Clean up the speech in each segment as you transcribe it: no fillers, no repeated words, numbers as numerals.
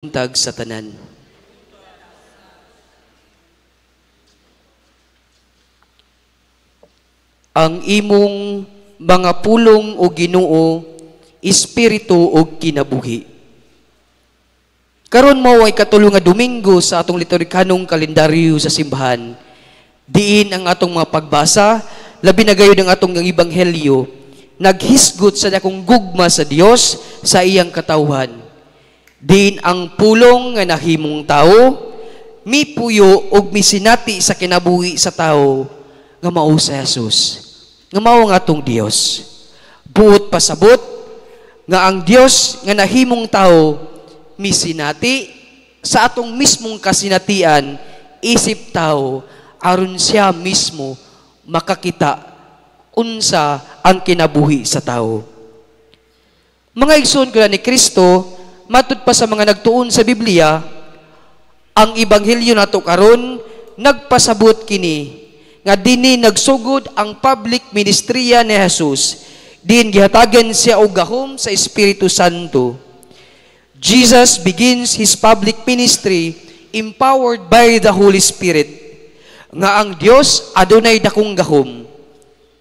Buntag sa tanan. Ang imong mga pulong o Ginoo, espiritu o kinabuhi. Karon mo ay katulo nga Domingo sa atong liturhikanong kalendaryo sa simbahan. Diin ang atong mga pagbasa, labi na gayud ang atong ebanghelyo, naghisgot sa dakong gugma sa Dios sa iyang katawhan. Din ang pulong nga nahimong tao, mipuyo og misinati sa kinabuhi sa tao nga mao si Jesus. Nga mao nga atong Dios. Buot pasabot nga ang Dios nga nahimong tao misinati sa atong mismong kasinatian isip tao aron siya mismo makakita unsa ang kinabuhi sa tao. Mga igsoon ko ni Kristo, matud pa sa mga nagtuon sa Biblia, ang ebanghelyo nato karon nagpasabot kini nga dinhi nagsugod ang public ministriya ni Jesus, din gihatagan siya og gahom sa Espiritu Santo. Jesus begins his public ministry empowered by the Holy Spirit. Nga ang Dios adunay dakong gahom.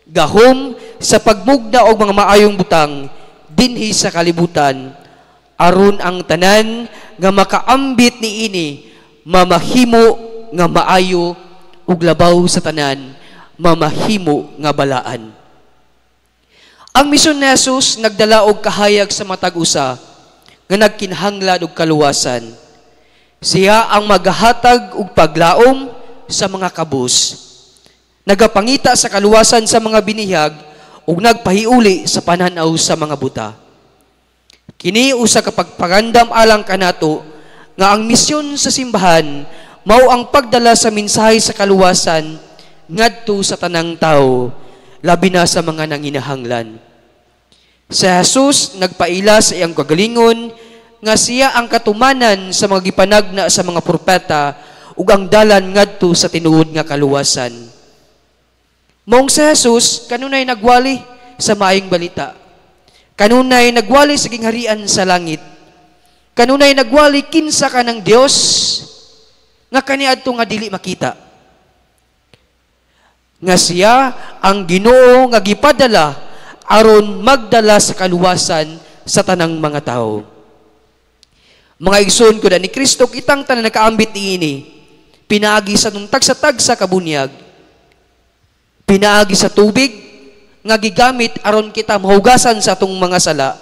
Gahom sa pagmugna og mga maayong butang dinhi sa kalibutan, aron ang tanan nga makaambit niini mamahimo nga maayo ug labaw sa tanan mamahimo nga balaan. Ang misyon ni Jesus nagdala og kahayag sa matag usa nga nagkinahanglan og kaluwasan. Siya ang maghatag og paglaom sa mga kabus, nagapangita sa kaluwasan sa mga binihag ug nagpahiuli sa pananaw sa mga buta. Kini usa ka pagpagandam alang kanato nga ang misyon sa simbahan mao ang pagdala sa mensahe sa kaluwasan ngadto sa tanang tao, labi na sa mga nanginahanglan. Si Jesus nagpaila sa iyang kagalingon nga siya ang katumanan sa mga gipanagna sa mga propeta ug ang dalan ngadto sa tinuod nga kaluwasan. Maong si Jesus kanunay nagwali sa maayong balita. Kanunay nagwali sa gingharian sa langit. Kanunay nagwali kinsa ka ng Dios nga kaniadto nga dili makita. Nga siya ang Ginoo nga gipadala aron magdala sa kaluwasan sa tanang mga tao. Mga igsoon ko ni Kristo, kitang tanan nakaambit niini, pinaagi sa nung tagsa-tagsa kabunyag, pinaagi sa tubig nga gigamit aron kita mahugasan sa atong mga sala,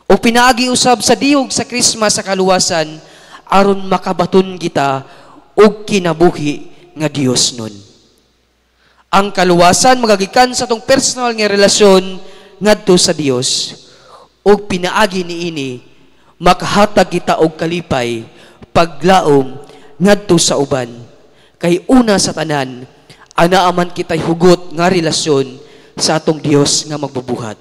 o pinaagi usab sa diog sa Krismas sa kaluwasan aron makabaton kita og kinabuhi nga Dios nun. Ang kaluwasan magagikan sa atong personal nga relasyon ngadto sa Dios, ug pinaagi niini makahatag kita og kalipay, paglaom ngadto sa uban. Kay una sa tanan, anaaman kita'y hugot nga relasyon sa atong Dios nga magbubuhat.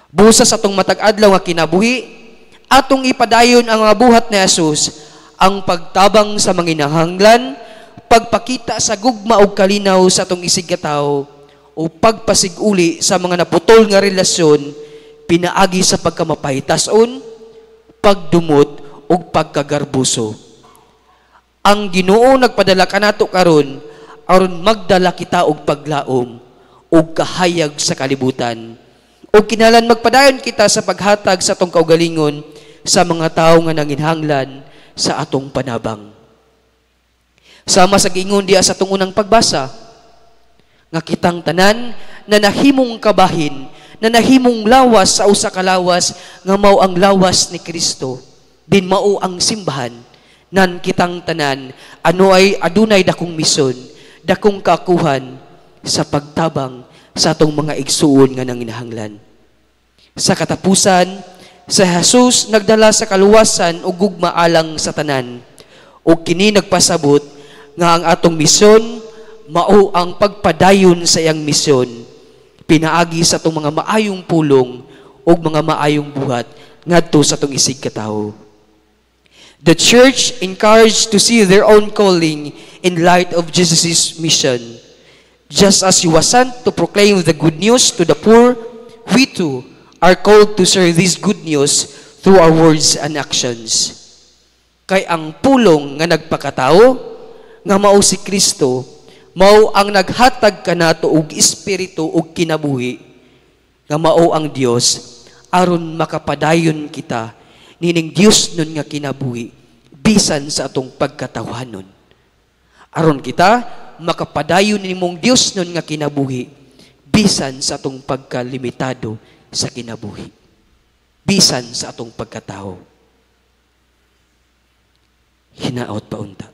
Busa sa atong matag-adlaw nga kinabuhi, atong ipadayon ang mga buhat ni Jesus, ang pagtabang sa manginahanglan, pagpakita sa gugma og kalinaw sa atong isig katawo, o pagpasiguli sa mga naputol nga relasyon, pinaagi sa pagkamapahitason, pagdumot ug pagkagarbuso. Ang Ginoo nagpadala kanato karon aron magdala kita og paglaom ug kahayag sa kalibutan. Ug kinahanglan magpadayon kita sa paghatag sa atong kaugalingon sa mga tawo nga nanginhanglan sa atong panabang. Sama sa giingon diya sa atong unang pagbasa, nga kitang tanan na nahimong kabahin, na nahimong lawas sa usa ka lawas nga mao ang lawas ni Kristo, din mao ang simbahan. Nan kitang tanan adunay dakong misyon, dakong kakuhan sa pagtabang sa atong mga igsuon nga nanginahanglan. Sa katapusan, si Jesus nagdala sa kaluwasan o gugma alang sa tanan, o kini nagpasabot nga ang atong misyon mao ang pagpadayon sa iyang misyon, pinaagi sa atong mga maayong pulong o mga maayong buhat ngadto sa atong isig katawo. The church encouraged to see their own calling in light of Jesus' mission. Just as he was sent to proclaim the good news to the poor, we too are called to share this good news through our words and actions. Kay ang pulong nga nagpakatao, nga mao si Kristo, mao ang naghatag kanato og espiritu og kinabuhi, nga mao ang Dios, aron makapadayon kita nining Dios nun nga kinabuhi, bisan sa atong pagkatawhanon. Aron kita makapadayon nimong Dios nun nga kinabuhi, bisan sa atong pagkalimitado sa kinabuhi, bisan sa atong pagkatao. Hinaot pa unta.